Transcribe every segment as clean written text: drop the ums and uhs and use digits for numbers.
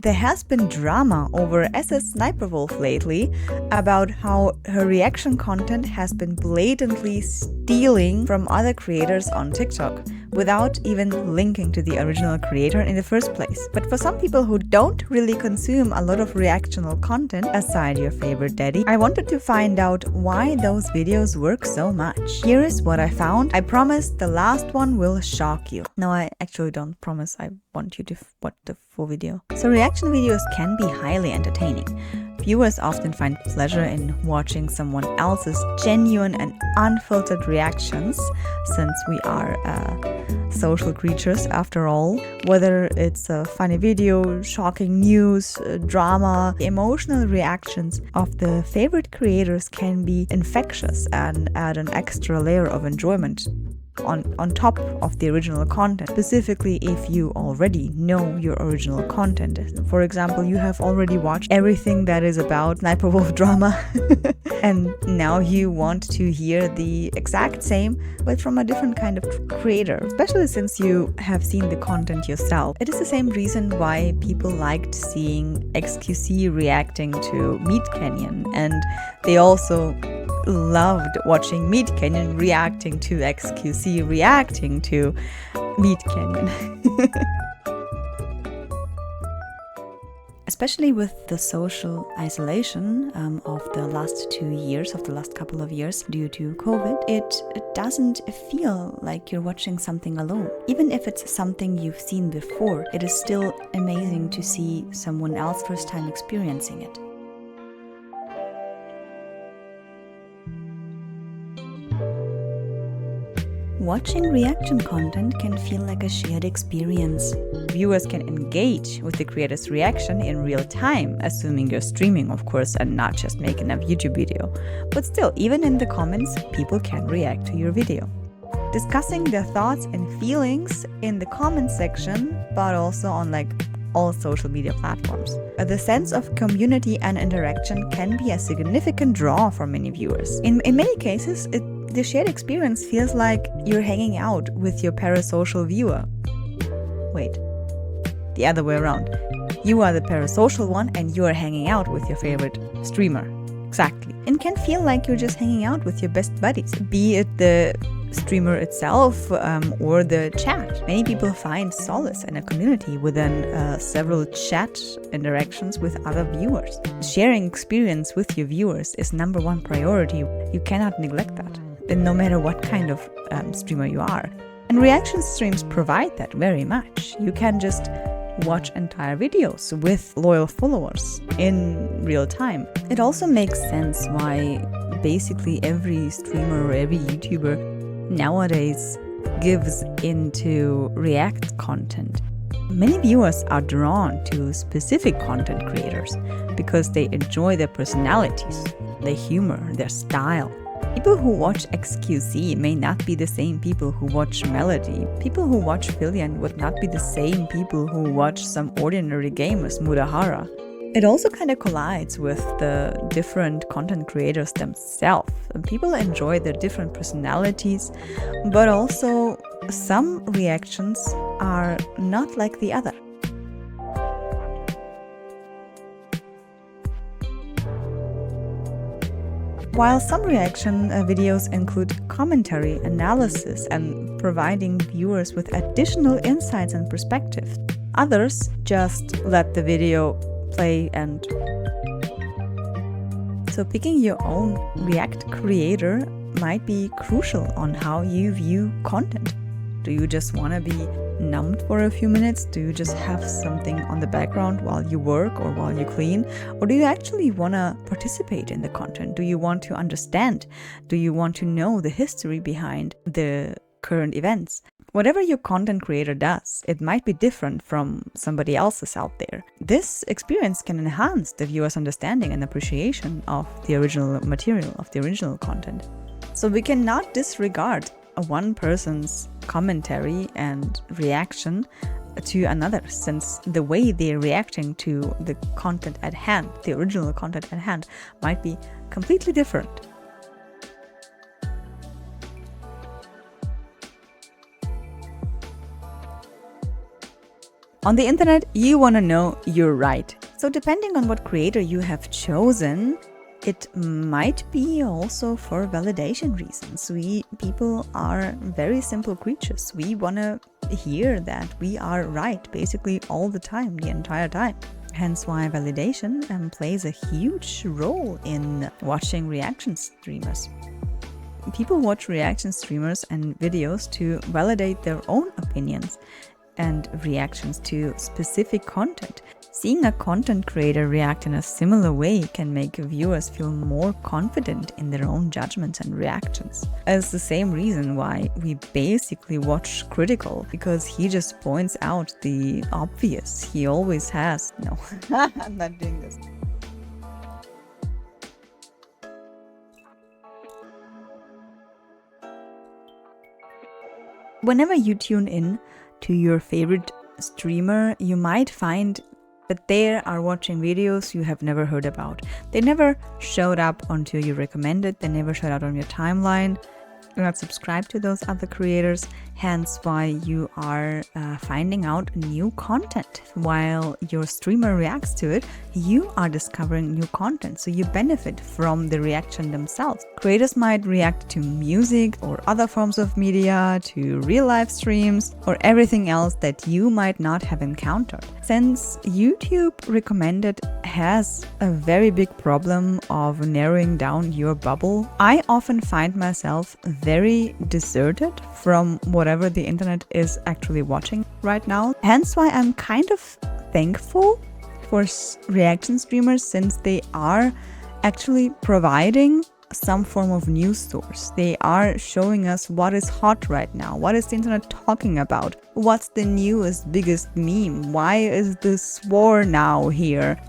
There has been drama over SS Sniper Wolf lately about how her reaction content has been blatantly stealing from other creators on TikTok without even linking to the original creator in the first place. But for some people who don't really consume a lot of reactional content aside your favorite daddy, I wanted to find out why those videos work so much. Here is what I found. I promise the last one will shock you. No, I actually don't promise. I want you to watch the full video. So reaction videos can be highly entertaining. Viewers often find pleasure in watching someone else's genuine and unfiltered reactions, since we are social creatures after all. Whether it's a funny video, shocking news, drama, emotional reactions of the favorite creators can be infectious and add an extra layer of enjoyment on top of the original content, specifically if you already know your original content. For example, you have already watched everything that is about Sniper Wolf drama and now you want to hear the exact same but from a different kind of creator, especially since you have seen the content yourself. It is the same reason why people liked seeing XQC reacting to Meat Canyon, and they also loved watching Meat Canyon reacting to XQC reacting to Meat Canyon. Especially with the social isolation of the last 2 years, of the last couple of years due to COVID, it doesn't feel like you're watching something alone. Even if it's something you've seen before, it is still amazing to see someone else first time experiencing it. Watching reaction content can feel like a shared experience. Viewers can engage with the creator's reaction in real time, assuming you're streaming, of course, and not just making a YouTube video. But still, even in the comments, people can react to your video. Discussing their thoughts and feelings in the comment section, but also on all social media platforms. The sense of community and interaction can be a significant draw for many viewers. In many cases, the shared experience feels like you're hanging out with your parasocial viewer. Wait, the other way around. You are the parasocial one and you are hanging out with your favorite streamer. Exactly. And can feel like you're just hanging out with your best buddies, be it the streamer itself or the chat. Many people find solace in a community within several chat interactions with other viewers. Sharing experience with your viewers is #1 priority. You cannot neglect that, no matter what kind of streamer you are. And reaction streams provide that very much. You can just watch entire videos with loyal followers in real time. It also makes sense why basically every streamer or every YouTuber nowadays gives into react content. Many viewers are drawn to specific content creators because they enjoy their personalities, their humor, their style. People who watch XQC may not be the same people who watch Melody. People who watch Filian would not be the same people who watch some ordinary game as Mudahara. It also kind of collides with the different content creators themselves. People enjoy their different personalities, but also some reactions are not like the other. While some reaction videos include commentary, analysis, and providing viewers with additional insights and perspective, others just let the video play and... So picking your own react creator might be crucial on how you view content. Do you just want to be numbed for a few minutes? Do you just have something on the background while you work or while you clean? Or do you actually want to participate in the content? Do you want to understand? Do you want to know the history behind the current events? Whatever your content creator does, it might be different from somebody else's out there. This experience can enhance the viewer's understanding and appreciation of the original material, of the original content. So we cannot disregard one person's commentary and reaction to another, since the way they're reacting to the content at hand, the original content at hand, might be completely different. On the internet, you want to know you're right. So depending on what creator you have chosen, it might be also for validation reasons. We people are very simple creatures. We want to hear that we are right basically all the time, the entire time. Hence why validation plays a huge role in watching reaction streamers. People watch reaction streamers and videos to validate their own opinions and reactions to specific content. Seeing a content creator react in a similar way can make viewers feel more confident in their own judgments and reactions. It's the same reason why we basically watch Critical, because he just points out the obvious. He always has. No, I'm not doing this. Whenever you tune in to your favorite streamer, you might find that they are watching videos you have never heard about. They never showed up until you recommended, they never showed up on your timeline. You're not subscribed to those other creators, hence why you are finding out new content. While your streamer reacts to it, you are discovering new content, so you benefit from the reaction themselves. Creators might react to music or other forms of media, to real live streams, or everything else that you might not have encountered. Since YouTube recommended has a very big problem of narrowing down your bubble, I often find myself very deserted from whatever the internet is actually watching right now. Hence why I'm kind of thankful for reaction streamers, since they are actually providing some form of news source. They are showing us what is hot right now, what is the internet talking about, what's the newest biggest meme, why is this war now here.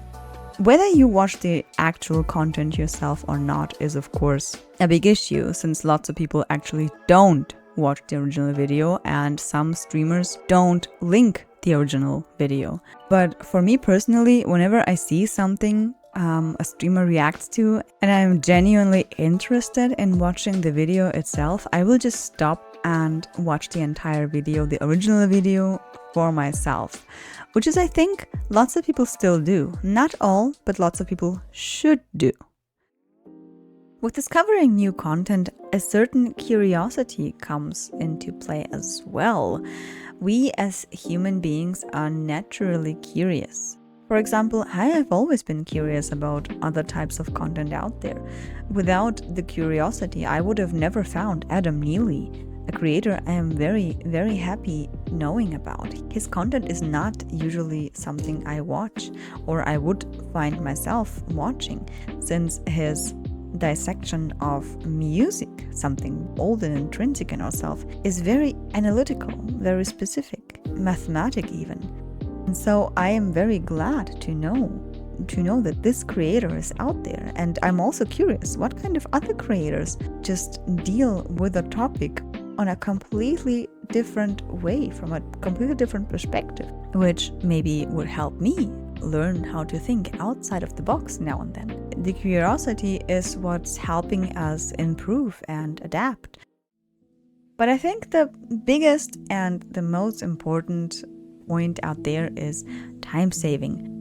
Whether you watch the actual content yourself or not is of course a big issue, since lots of people actually don't watch the original video and some streamers don't link the original video. But for me personally, whenever I see something a streamer reacts to and I'm genuinely interested in watching the video itself, I will just stop and watch the entire video, the original video, for myself. Which is, I think, lots of people still do. Not all, but lots of people should do. With discovering new content, a certain curiosity comes into play as well. We as human beings are naturally curious. For example, I have always been curious about other types of content out there. Without the curiosity, I would have never found Adam Neely, a creator I am very, very happy knowing about. His content is not usually something I watch or I would find myself watching, since his dissection of music, something old and intrinsic in ourselves, is very analytical, very specific, mathematic even. And so I am very glad to know that this creator is out there. And I'm also curious what kind of other creators just deal with a topic on a completely different way, from a completely different perspective, which maybe would help me learn how to think outside of the box now and then. The curiosity is what's helping us improve and adapt. But I think the biggest and the most important point out there is time saving.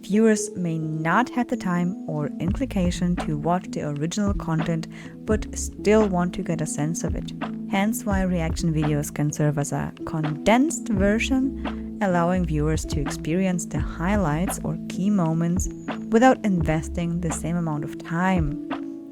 Viewers may not have the time or inclination to watch the original content, but still want to get a sense of it. Hence why reaction videos can serve as a condensed version, allowing viewers to experience the highlights or key moments without investing the same amount of time.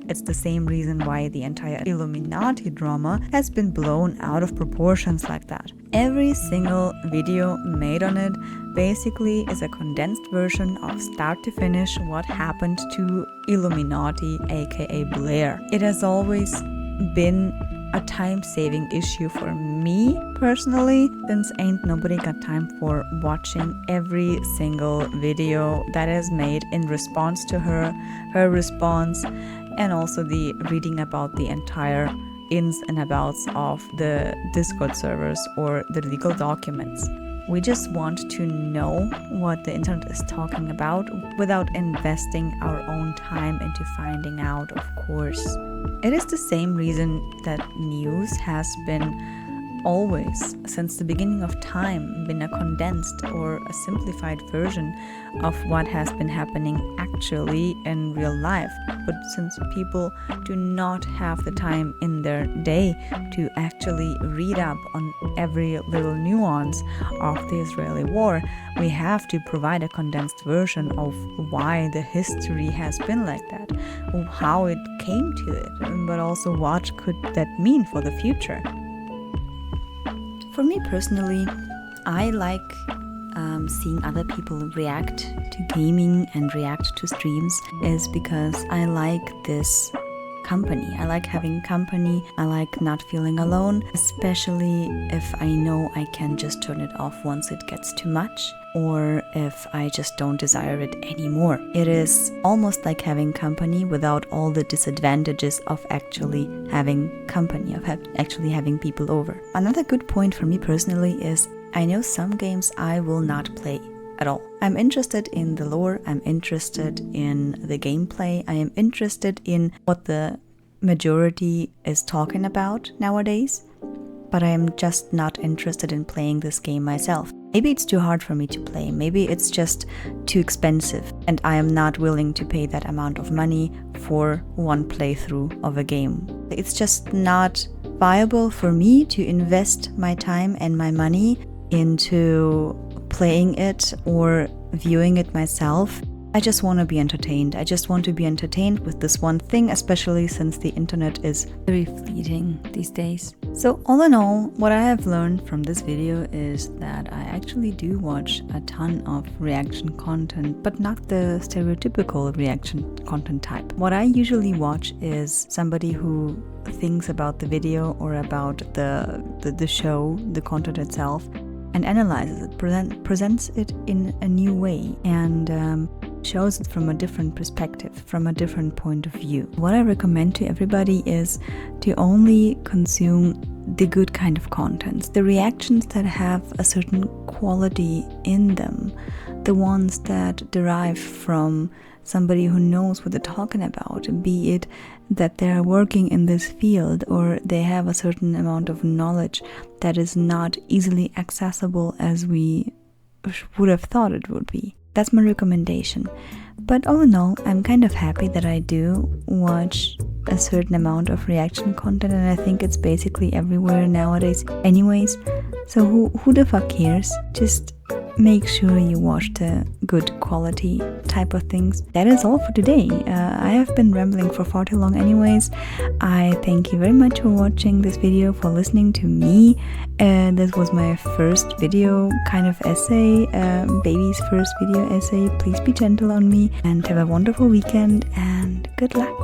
It's the same reason why the entire Illuminati drama has been blown out of proportions like that. Every single video made on it basically is a condensed version of start to finish what happened to Illuminati, aka Blair. It has always been a time-saving issue for me personally, since ain't nobody got time for watching every single video that is made in response to her response, and also the reading about the entire ins and outs of the Discord servers or the legal documents. We just want to know what the internet is talking about without investing our own time into finding out, of course. It is the same reason that news has been always, since the beginning of time, been a condensed or a simplified version of what has been happening actually in real life. But since people do not have the time in their day to actually read up on every little nuance of the Israeli war, we have to provide a condensed version of why the history has been like that, how it came to it, but also what could that mean for the future. For me personally, I like seeing other people react to gaming and react to streams is because I like this company. I like having company. I like not feeling alone, especially if I know I can just turn it off once it gets too much, or if I just don't desire it anymore. It is almost like having company without all the disadvantages of actually having company, of actually having people over. Another good point for me personally is I know some games I will not play at all. I'm interested in the lore, I'm interested in the gameplay, I am interested in what the majority is talking about nowadays, but I am just not interested in playing this game myself. Maybe it's too hard for me to play, maybe it's just too expensive, and I am not willing to pay that amount of money for one playthrough of a game. It's just not viable for me to invest my time and my money into playing it or viewing it myself. I just want to be entertained. I just want to be entertained with this one thing, especially since the internet is very fleeting these days. So all in all, what I have learned from this video is that I actually do watch a ton of reaction content, but not the stereotypical reaction content type. What I usually watch is somebody who thinks about the video or about the show, the content itself, and analyzes it, presents it in a new way, and shows it from a different perspective, from a different point of view. What I recommend to everybody is to only consume the good kind of contents, the reactions that have a certain quality in them, the ones that derive from somebody who knows what they're talking about, be it that they're working in this field or they have a certain amount of knowledge that is not easily accessible as we would have thought it would be. That's my recommendation. But all in all, I'm kind of happy that I do watch a certain amount of reaction content, and I think it's basically everywhere nowadays anyways. So who the fuck cares? Just make sure you watch the good quality type of things. That is all for today. I have been rambling for far too long anyways. I thank you very much for watching this video, for listening to me. This was my first video kind of essay, baby's first video essay. Please be gentle on me and have a wonderful weekend and good luck.